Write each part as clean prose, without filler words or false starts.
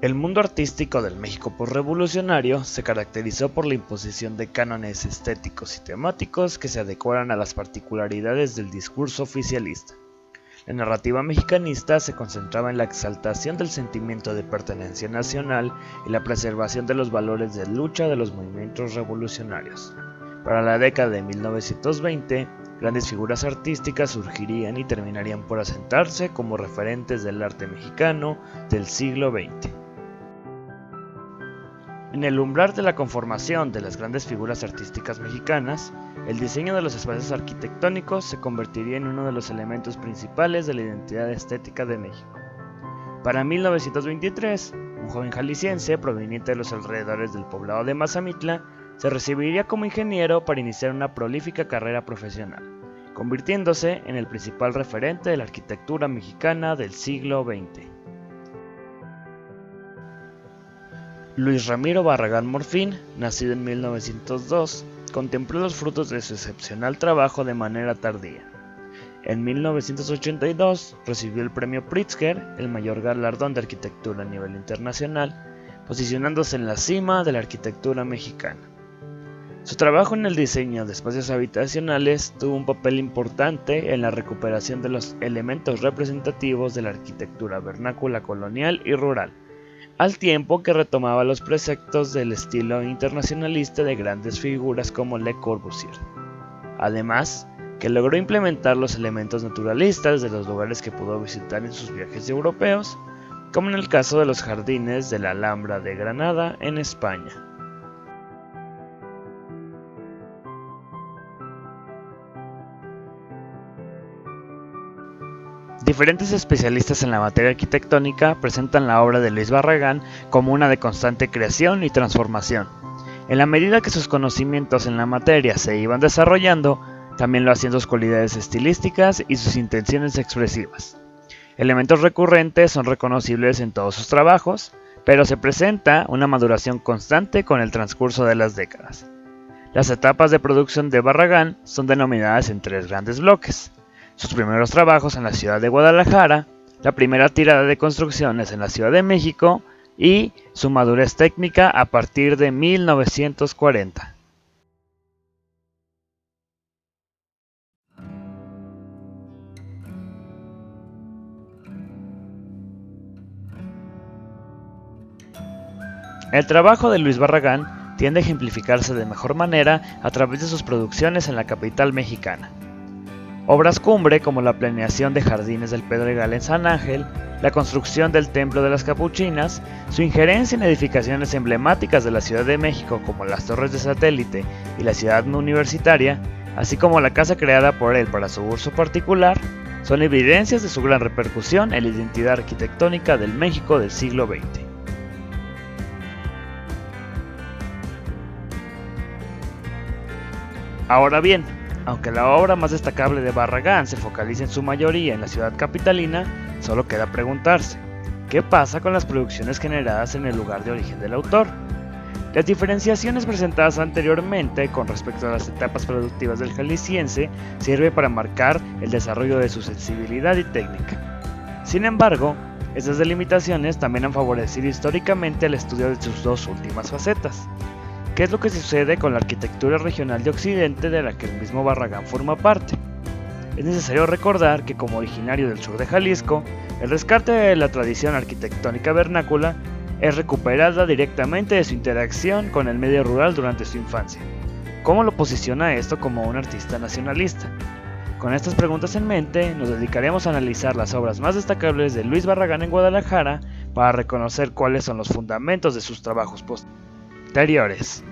El mundo artístico del México posrevolucionario se caracterizó por la imposición de cánones estéticos y temáticos que se adecuaran a las particularidades del discurso oficialista. La narrativa mexicanista se concentraba en la exaltación del sentimiento de pertenencia nacional y la preservación de los valores de lucha de los movimientos revolucionarios. Para la década de 1920, grandes figuras artísticas surgirían y terminarían por asentarse como referentes del arte mexicano del siglo XX. En el umbral de la conformación de las grandes figuras artísticas mexicanas, el diseño de los espacios arquitectónicos se convertiría en uno de los elementos principales de la identidad estética de México. Para 1923, un joven jalisciense proveniente de los alrededores del poblado de Mazamitla se recibiría como ingeniero para iniciar una prolífica carrera profesional, convirtiéndose en el principal referente de la arquitectura mexicana del siglo XX. Luis Ramiro Barragán Morfín, nacido en 1902, contempló los frutos de su excepcional trabajo de manera tardía. En 1982 recibió el premio Pritzker, el mayor galardón de arquitectura a nivel internacional, posicionándose en la cima de la arquitectura mexicana. Su trabajo en el diseño de espacios habitacionales tuvo un papel importante en la recuperación de los elementos representativos de la arquitectura vernácula colonial y rural, al tiempo que retomaba los preceptos del estilo internacionalista de grandes figuras como Le Corbusier. Además, que logró implementar los elementos naturalistas de los lugares que pudo visitar en sus viajes europeos, como en el caso de los jardines de la Alhambra de Granada en España. Diferentes especialistas en la materia arquitectónica presentan la obra de Luis Barragán como una de constante creación y transformación. En la medida que sus conocimientos en la materia se iban desarrollando, también lo hacían sus cualidades estilísticas y sus intenciones expresivas. Elementos recurrentes son reconocibles en todos sus trabajos, pero se presenta una maduración constante con el transcurso de las décadas. Las etapas de producción de Barragán son denominadas en tres grandes bloques: sus primeros trabajos en la ciudad de Guadalajara, la primera tirada de construcciones en la Ciudad de México y su madurez técnica a partir de 1940. El trabajo de Luis Barragán tiende a ejemplificarse de mejor manera a través de sus producciones en la capital mexicana. Obras cumbre como la planeación de Jardines del Pedregal en San Ángel, la construcción del Templo de las Capuchinas, su injerencia en edificaciones emblemáticas de la Ciudad de México como las Torres de Satélite y la Ciudad Universitaria, así como la casa creada por él para su uso particular, son evidencias de su gran repercusión en la identidad arquitectónica del México del siglo XX. Ahora bien, aunque la obra más destacable de Barragán se focaliza en su mayoría en la ciudad capitalina, solo queda preguntarse, ¿qué pasa con las producciones generadas en el lugar de origen del autor? Las diferenciaciones presentadas anteriormente con respecto a las etapas productivas del jalisciense sirve para marcar el desarrollo de su sensibilidad y técnica. Sin embargo, estas delimitaciones también han favorecido históricamente el estudio de sus dos últimas facetas. ¿Qué es lo que sucede con la arquitectura regional de Occidente de la que el mismo Barragán forma parte? Es necesario recordar que como originario del sur de Jalisco, el rescate de la tradición arquitectónica vernácula es recuperada directamente de su interacción con el medio rural durante su infancia. ¿Cómo lo posiciona esto como un artista nacionalista? Con estas preguntas en mente, nos dedicaremos a analizar las obras más destacables de Luis Barragán en Guadalajara para reconocer cuáles son los fundamentos de sus trabajos posteriores.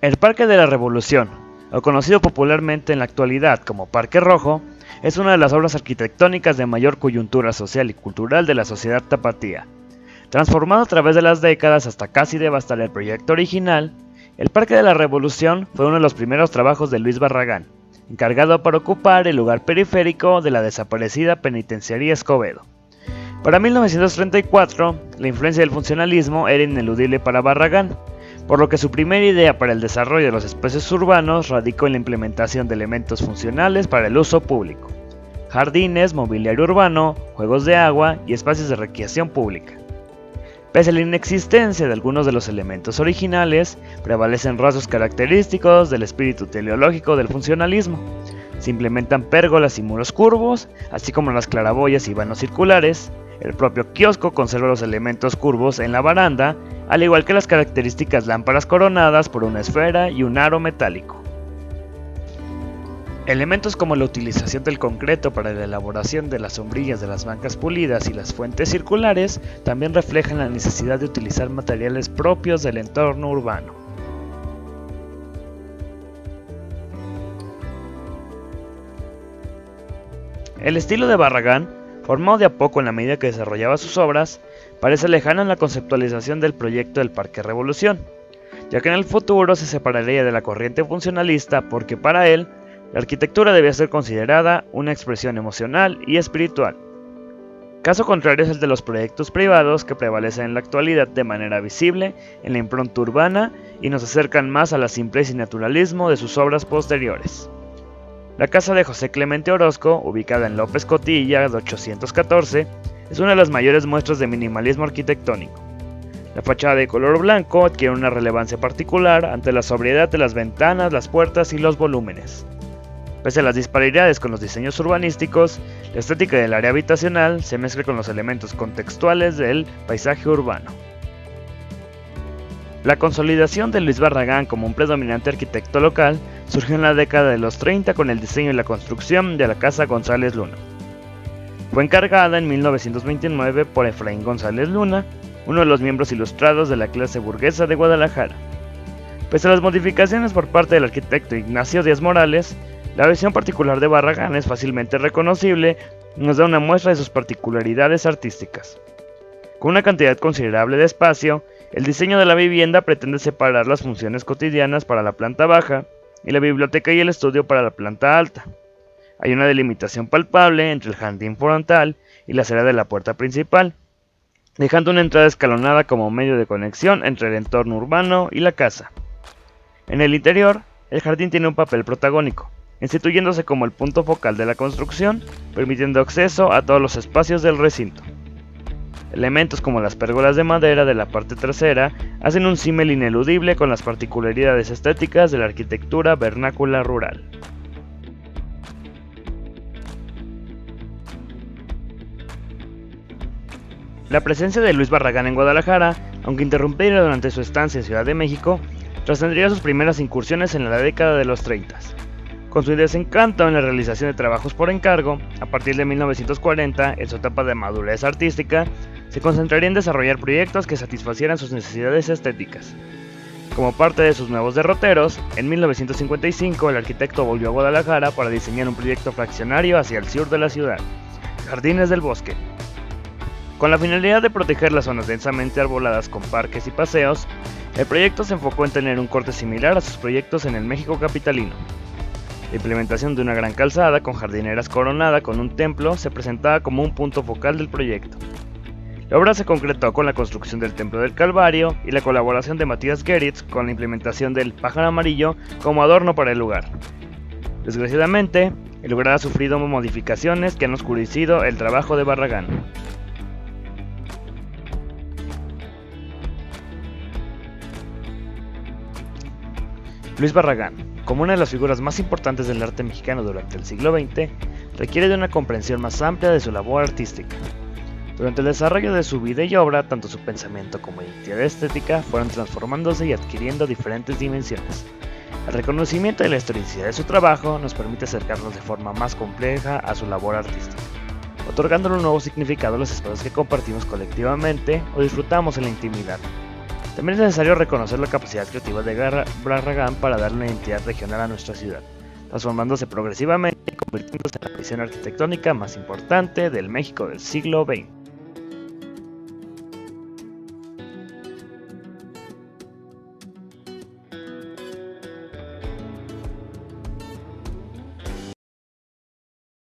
El Parque de la Revolución, o conocido popularmente en la actualidad como Parque Rojo, es una de las obras arquitectónicas de mayor coyuntura social y cultural de la sociedad tapatía. Transformado a través de las décadas hasta casi devastar el proyecto original, el Parque de la Revolución fue uno de los primeros trabajos de Luis Barragán, encargado para ocupar el lugar periférico de la desaparecida Penitenciaría Escobedo. Para 1934, la influencia del funcionalismo era ineludible para Barragán, por lo que su primera idea para el desarrollo de los espacios urbanos radicó en la implementación de elementos funcionales para el uso público: jardines, mobiliario urbano, juegos de agua y espacios de recreación pública. Pese a la inexistencia de algunos de los elementos originales, prevalecen rasgos característicos del espíritu teleológico del funcionalismo. Se implementan pérgolas y muros curvos, así como las claraboyas y vanos circulares. El propio kiosco conserva los elementos curvos en la baranda, al igual que las características lámparas coronadas por una esfera y un aro metálico. Elementos como la utilización del concreto para la elaboración de las sombrillas de las bancas pulidas y las fuentes circulares también reflejan la necesidad de utilizar materiales propios del entorno urbano. El estilo de Barragán, formado de a poco en la medida que desarrollaba sus obras, parece lejano en la conceptualización del proyecto del Parque Revolución, ya que en el futuro se separaría de la corriente funcionalista porque para él, la arquitectura debía ser considerada una expresión emocional y espiritual. Caso contrario es el de los proyectos privados que prevalecen en la actualidad de manera visible en la impronta urbana y nos acercan más a la simpleza y naturalismo de sus obras posteriores. La casa de José Clemente Orozco, ubicada en López Cotilla de 814, es una de las mayores muestras de minimalismo arquitectónico. La fachada de color blanco adquiere una relevancia particular ante la sobriedad de las ventanas, las puertas y los volúmenes. Pese a las disparidades con los diseños urbanísticos, la estética del área habitacional se mezcla con los elementos contextuales del paisaje urbano. La consolidación de Luis Barragán como un predominante arquitecto local surgió en la década de los 30 con el diseño y la construcción de la Casa González Luna. Fue encargada en 1929 por Efraín González Luna, uno de los miembros ilustrados de la clase burguesa de Guadalajara. Pese a las modificaciones por parte del arquitecto Ignacio Díaz Morales, la visión particular de Barragán es fácilmente reconocible y nos da una muestra de sus particularidades artísticas. Con una cantidad considerable de espacio, el diseño de la vivienda pretende separar las funciones cotidianas para la planta baja y la biblioteca y el estudio para la planta alta. Hay una delimitación palpable entre el jardín frontal y la acera de la puerta principal, dejando una entrada escalonada como medio de conexión entre el entorno urbano y la casa. En el interior, el jardín tiene un papel protagónico, instituyéndose como el punto focal de la construcción, permitiendo acceso a todos los espacios del recinto. Elementos como las pérgolas de madera de la parte trasera hacen un símil ineludible con las particularidades estéticas de la arquitectura vernácula rural. La presencia de Luis Barragán en Guadalajara, aunque interrumpida durante su estancia en Ciudad de México, trascendería sus primeras incursiones en la década de los 30. Con su desencanto en la realización de trabajos por encargo, a partir de 1940, en su etapa de madurez artística, se concentraría en desarrollar proyectos que satisfacieran sus necesidades estéticas. Como parte de sus nuevos derroteros, en 1955 el arquitecto volvió a Guadalajara para diseñar un proyecto fraccionario hacia el sur de la ciudad, Jardines del Bosque. Con la finalidad de proteger las zonas densamente arboladas con parques y paseos, el proyecto se enfocó en tener un corte similar a sus proyectos en el México capitalino. La implementación de una gran calzada con jardineras coronada con un templo se presentaba como un punto focal del proyecto. La obra se concretó con la construcción del Templo del Calvario y la colaboración de Matías Geritz con la implementación del pájaro amarillo como adorno para el lugar. Desgraciadamente, el lugar ha sufrido modificaciones que han oscurecido el trabajo de Barragán. Luis Barragán, como una de las figuras más importantes del arte mexicano durante el siglo XX, requiere de una comprensión más amplia de su labor artística. Durante el desarrollo de su vida y obra, tanto su pensamiento como identidad estética fueron transformándose y adquiriendo diferentes dimensiones. El reconocimiento de la historicidad de su trabajo nos permite acercarnos de forma más compleja a su labor artística, otorgándole un nuevo significado a los espacios que compartimos colectivamente o disfrutamos en la intimidad. También es necesario reconocer la capacidad creativa de Barragán para darle una identidad regional a nuestra ciudad, transformándose progresivamente y convirtiéndose en la visión arquitectónica más importante del México del siglo XX.